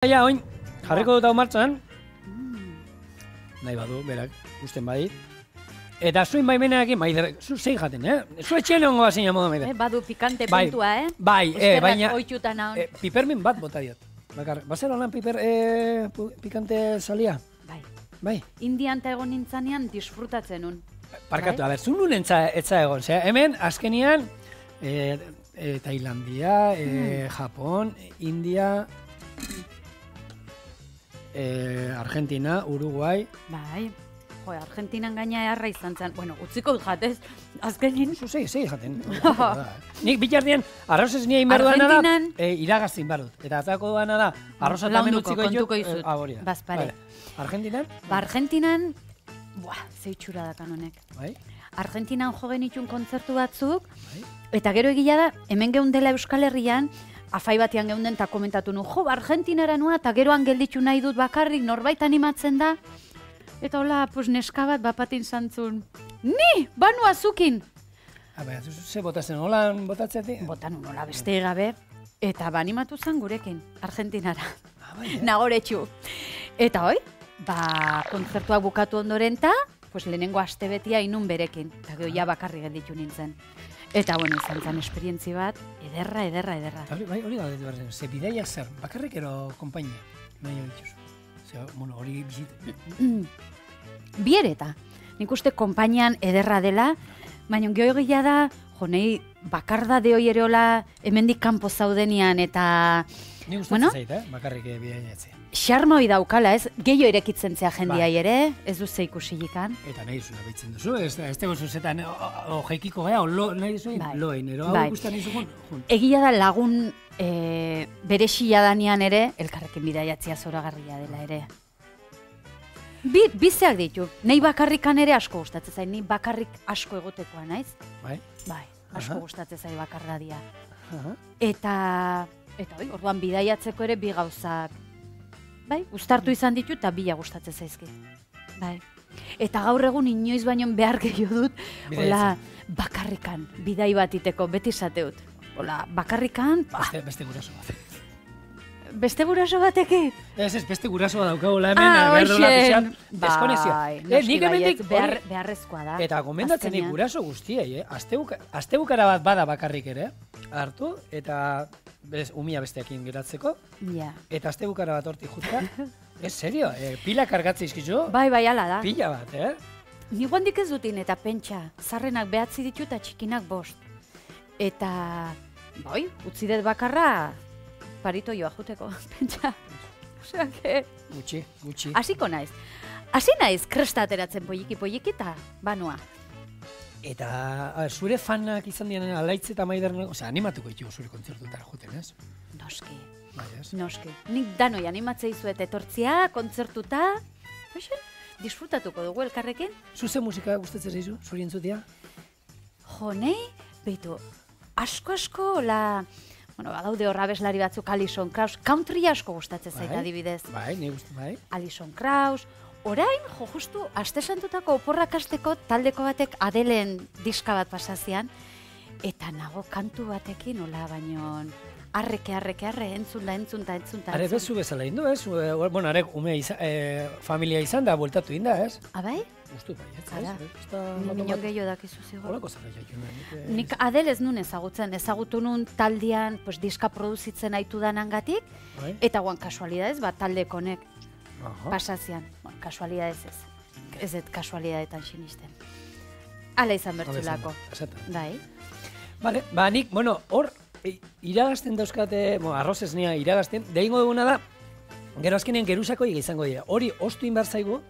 Ja, oin, jarriko dut hau martxan. Nahi badu, berak, usten badit. Eta zuen baimeneakin, zu zein jaten, Zu etxean egongo bazina moda maide. Badu pikante puntua, Bai, baina... Oituta naun. Pipermin bat bota diot. Bazer holan pikante salia? Bai. Indian eta egon nintzanean disfrutatzen nun. Parkatu, a ber, zu nun etza egon, hemen, azkenian, Tailandia, Japon, India... Argentina, Uruguai... Bai, Argentinan gaina eharra izan zen. Bueno, utziko jatez, azkenin... Zu zei jaten. Nik bitardian, arrozez nire inberduan da, iragazin barut. Eta atzako duana da, arroza tamen utziko izut. Bazpare. Argentinan? Argentinan, zeitxura da kanonek. Bai? Argentinan jo genitxun kontzertu batzuk, eta gero egia da, hemen geundela Euskal Herrian, afai batean geunden eta komentatu nu, Argentinara nua, eta geroan gelditxu nahi dut bakarrik, norbait animatzen da. Eta hola, neska bat bapatin zantzun, ni, banu azukin! Ze botazen, holan botatzetik? Botan hola beste gabe, eta animatu zen gurekin, Argentinara. Nagoretxu. Eta hoi, kontzertuak bukatu ondoren eta, lehenengo astebetia inun berekin, eta gero ja bakarrik gelditu nintzen. Eta, izan zen esperientzi bat, ederra. Hori da, ze bideiak zer, bakarrik ero kompainia, nahi hori txuz. Hori bizit... Biereta, nik uste konpainian ederra dela, baina geho egia da, nahi bakarda de hoi ere hola hemendik kanpo zaudenian, eta... Ni gustatzen zait, bakarrik bideiatzea. Xarma hoi daukala, ez? Gehio erekitzen zea jendiai ere, ez duze ikusilikan. Eta nahi zuen abitzen duzu, ez tegu zuzetan jeikiko gara, nahi zuen loen, ero hau ikusten nahi zuen. Egia da lagun berexia danean ere, elkarrekin bidaiatzea zoragarria dela ere. Bizeak ditu, nahi bakarrikan ere asko gustatzen zain, nahi bakarrik asko egotekoa naiz. Bai? Bai, asko gustatzen zain bakardadia. Eta orduan bidaiatzeko ere bi gauzak. Bai, uztartu izan ditu eta bila gustatzen zaizki. Bai. Eta gaur egun inoiz baino behar gehiago dut, hola, bakarrikan, bidai bat iteko, beti zateut. Hola, bakarrikan... Beste guraso bat. Beste guraso bateki? Ez, beste gurasoa daukagula hemen, behar dola pixan, deskonexioa. Noski baiet, beharrezkoa da. Eta gomendatzen nik guraso guztiei, astebukara bat bada bakarrik ere, hartu, eta... umia besteakin geratzeko, eta astebukara bat hortik jutka. Ez, serio, pila kargatze izkizu? Bai, ala da. Pila bat, Ni guandik ez dutin eta pentsa, zarrenak behatzi ditu eta txikinak 5. Eta, utzi dut bakarra, parito joa juteko, pentsa. Osea, que... Gutxi. Hasiko naiz. Hasi naiz, kresta ateratzen polliki eta banua. Eta zure fanak izan dian alaitz eta maiderno, animatuko ditugu zure kontzertutara juten, ez? Noski. Nik danoi animatzei zuet etortzia, kontzertuta, disfrutatuko dugu elkarrekin. Zuze musika gustatzen zaizu, zuri entzutia? Nei, behitu, asko, badaude horra abeslari batzuk Alison Krauss, country asko gustatzen zait adibidez. Bai, nahi guztu, bai. Alison Krauss, orain, justu, aste santutako oporrak asteko taldeko batek Adelen diska bat pasazian, eta nago kantu batekin, hola, baino, arreke, entzun da. Are, bezu bezala indu, ez? Arek ume familia izan da, bueltatu inda, ez? Abai? Gustu, bai, ez? Ara, minon gehiago dakizu zigo. Olako zara jakin. Nik Adel ez nun ezagutu nun taldean diska produzitzen aitu danangatik, eta guan kasualidadez, taldeko honek pasazian. Kasualidadez ez. Ez dut kasualidadetan sinisten. Hala izan bertzulako. Bai. Bale, nik, hor, iragazten dauzkate, arroz ez nia iragazten, dehingo duguna da, gero azkenean geruzako izango dira. Hori ostu inbar zaigu,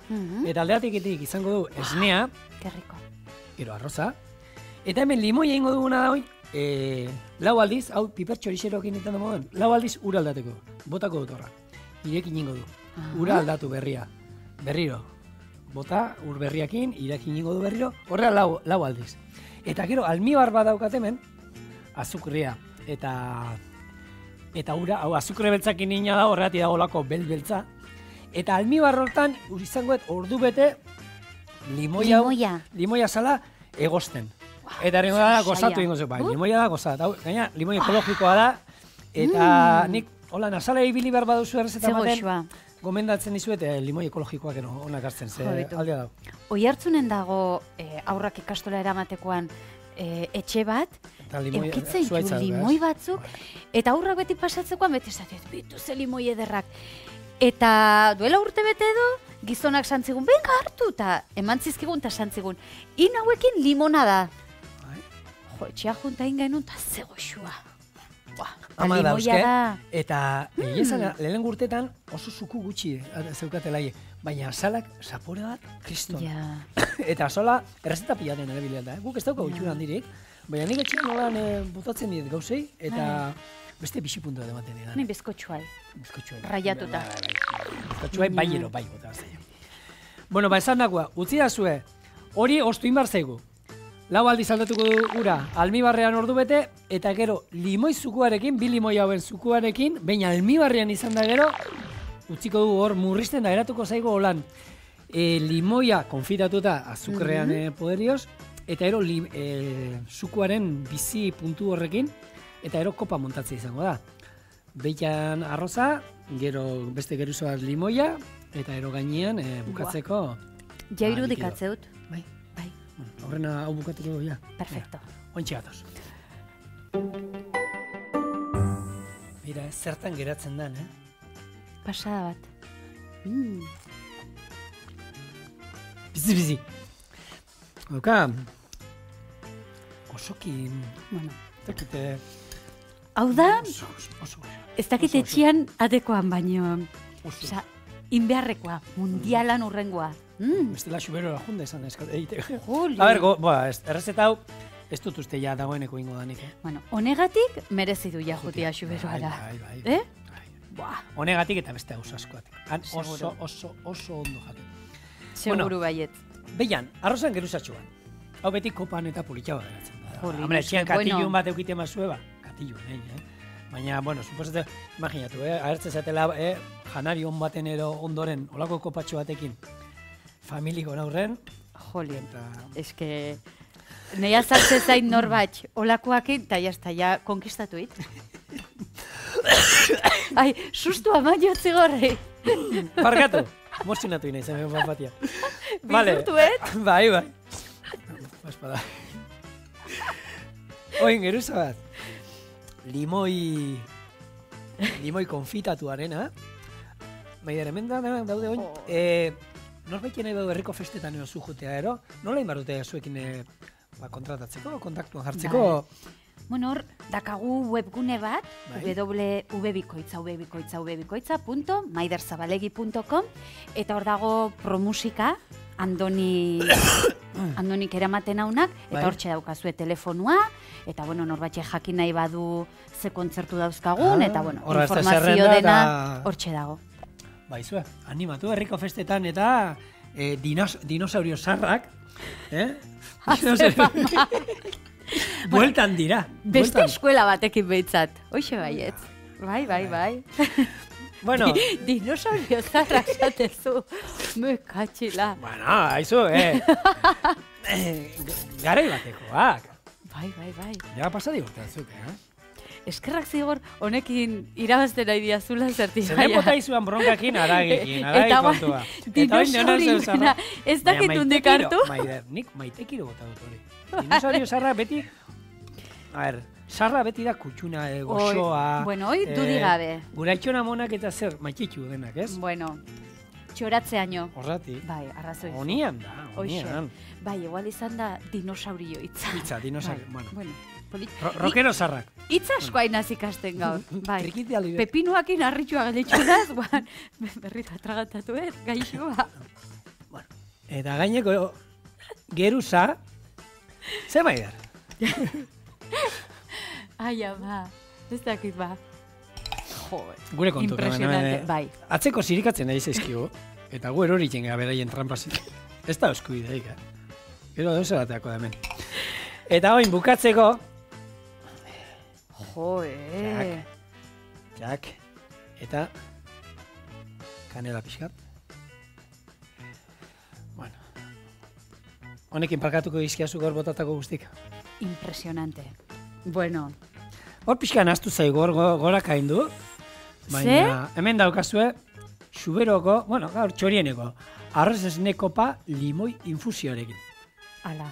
eta aldeatik izango dugu esnea, gero arroza, eta hemen limoi egingo duguna da hoi, 4 aldiz, hau piper txorixerokin ditan da moduan, 4 aldiz ura aldateko, botako dut horra, irekin ingo du, ura aldatu berriro, bota ur berriakin, irekin ingo du berriro, horra 4 aldiz. Eta gero almibar bat daukat hemen, azukria, eta ura, hau azukre beltzakin ina da, horreati dago lako beltza, eta almibar hortan, izangoet ordu bete, limoia zala egosten. Eta limoia da gozatu ingo zu, limoia da gozatu. Gaina, limoi ekologikoa da, eta nik hola, nasala ibili behar baduzu errezeta baten, Zegoxua. gomendatzen dizuet limoi ekologikoak onak hartzen, ze aldea dago. Oihartzunen dago aurrak ikastola eramatekoan etxe bat, eukitzen du limoi batzuk, eta aurrak beti pasatzekoan beti esatet, bitu ze limoi ederrak. Eta duela urte bete edo, gizonak santzigun, benga hartu, eta eman zizkigun eta santzigun. In hauekin limonada. Jo, etxea junta ingenun, eta zegoxua. Ama dauzke, eta lehen urtetan oso zuku gutxi zeukatelaie, baina asalak zapore bat kriston. Eta asala errezeta pilaten ere bilean da, guk ez dauka gutxura handirik, baina nik etxean nolan botatzen diet gauzei, eta beste bixipuntua ematen dira. Ni bizkotxuai. Raiatuta. Bizkotxuai baiero, bai bota zaio. Bueno, esan dagoa, utzi da zue, hori ostu inbar zaigu. Lau aldiz aldatuko du ura, almibarrean ordu bete, eta gero limoi zukuarekin, bi limoi hauen zukuarekin, baina almibarrean izan da gero, utziko du hor murrizten da, eratuko zaigo holan. Limoia konfitatuta azukrean poderioz, eta ero zukuaren bizi puntu horrekin, eta ero kopa montatzea izango da. Beitan arroza, gero beste geruzoa limoia, eta ero gainean bukatzeko... Ja irudikatzeut. Horrena hau bukatuko ja. Perfecto. Ointxe gatoz. Mira, zertan geratzen dan, Pasada bat. Bizi. Oka, osoki... Bueno. Hau da, ez dakit etxian adekoan baino. Osa, inbeharrekoa, mundialan urrengoa. Bestela xubero la junda izan egiteko. A ber, errezeta hau, ez dut uste ja dagoeneko ingo danik. Bueno, honegatik merezi du ja jutia xuberoara. Bai. Honegatik eta beste haus askoatik. Oso ondo jaten. Seguru baiet. Beian, arrozan geruzatxuan. Hau beti kopan eta pulitxaba geratzen da. Hombre, etxian katillun bat eukite mazue, katillun, Baina, bueno, suposete, imaginatu, agertzen zatela, janari hon baten edo ondoren, olako kopatxo batekin, familiko naurren. Joli, eske, nahi azaltze zain norbat, olakoakin, eta jazta, ja, konkistatuit. Ai, sustu amaio zigorri. Barkatu, mozionatu ina izan egon batia. Bizurtuet? Bai. Espada. Oin, geruza bat. Limoi konfitatuarena. Maider, hemen daude oin. Norbaiten nahi badu herriko festetan eo zujutea ero. Nola inbarrute zuekin kontratatzeko, kontaktuan jartzeko? Bueno, hor, dakagu webgune bat, www.maiderzabalegi.com, eta hor dago promusika, Andonik eramaten haunak, eta hortxe daukazue telefonua, eta, bueno, norbatxe jakin nahi badu ze kontzertu dauzkagun, eta, bueno, informazio dena hortxe dago. Baizue, animatu herriko festetan eta dinosaurio sarrak, bueltan dira. Beste eskuela batekin behitzat, hoxe baiet. Bai. Bueno. Dinosaurio zarrak zatezu. Me katxila. Bueno, haizu, garai batekoak. Bai. Ja pasadi urteazuk, Eskerrak zigor, honekin irabazten nahi diazula zerti. Zene bota izuan bronkakin aragikin, aragi kontua. Dinosauriona, ez dakitundik hartu? Nik maitekiro bota dut hori. Dinosaurio zarra beti, sarra beti da kutxuna, gozoa. Bueno, hoi dudigabe. Gura itxona monak eta zer, maitxitxu denak, ez? Bueno, txoratzeaino. Horrati. Bai, arrazoi. Onian da, onian. Bai, igual izan da dinosaurio hitza. Hitza, dinosaurio, bueno. Rokero zarrak. Hitza asko hainaz ikasten gaur. Bai. Trikiti aldi. Pepinuakin harritxua galetxunaz, berri atragantatu gaixoa. Bueno, eta gaineko geruza, ze maider? Ai, ama, ez dakit ba. Gure kontu. Impresionante, bai. Atzeko zirikatzen nahi zaizkigu, eta gu eroritzen gara beraien trampas. Ez da oskubideik, Gero deus bateako da hemen. Eta oin bukatzeko... Jak. Eta... kanela pixkat. Bueno. Honekin parkatuko izkiazu gaur botatako guztik. Impresionante. Bueno. Hor pixkan astu zaigu, gorak haindu. Baina, hemen daukazue, Xuberoko, bueno, gaur txorieneko, arroz esne kopa limoi infusioarekin. Ala.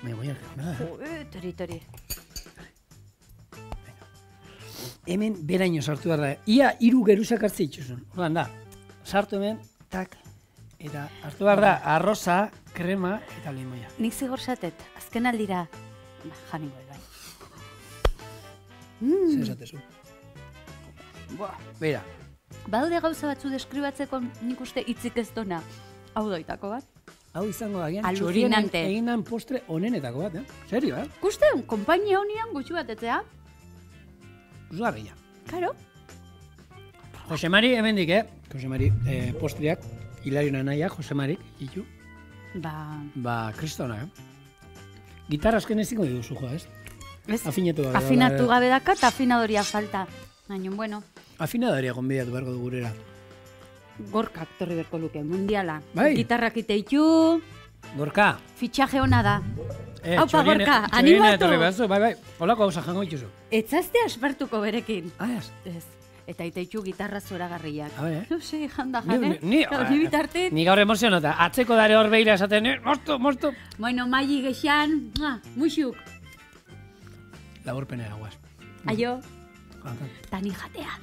Me voy a reunir. Tori. Hemen beraino sartu behar da. Ia 3 geruzak hartze dituzun. Ordan da, sartu hemen, tak, eta hartu behar da arroza, krema eta limoia. Nik zigor zatet, azken aldira, janiko bai. Zer esatezu? Beira. Badaude gauza batzu deskribatzeko nik uste hitzik ez dona. Hau doitako bat. Hau izango da, Alucinante. Txorien eginan postre onenetako bat, Serio, Kuste, konpainia honian gutxu bat etzea. Usugarria. Karo. Jose Mari, hemendik, Jose Mari, postriak, Hilariona naia, Jose Marik, ditu. Ba, kristona, Gitarra azken ez zingo dituzu, ez? Afinatu gabe. Afinatu gabe daka eta afinadoria falta. Baina, bueno. Afinadoria gonbidatu beharko du gurera. Gorkak torri berko luke, mundiala. Bai. Gitarrak iteitu. Gorka. Fitxaje hona da. Haupa, Gorka, animatu. Bai, holako gauza jango dituzu. Etzazte aspertuko berekin. Ez. Eta iteitu gitarra zoragarriak. No sé, janda jane. Ni bitartit. Ni gaur emozionota. Atzeko dare hor behira esaten, mosto. Bueno, maili gexan, muixuk. Laburpenera guaz. Aio. Tani jatea.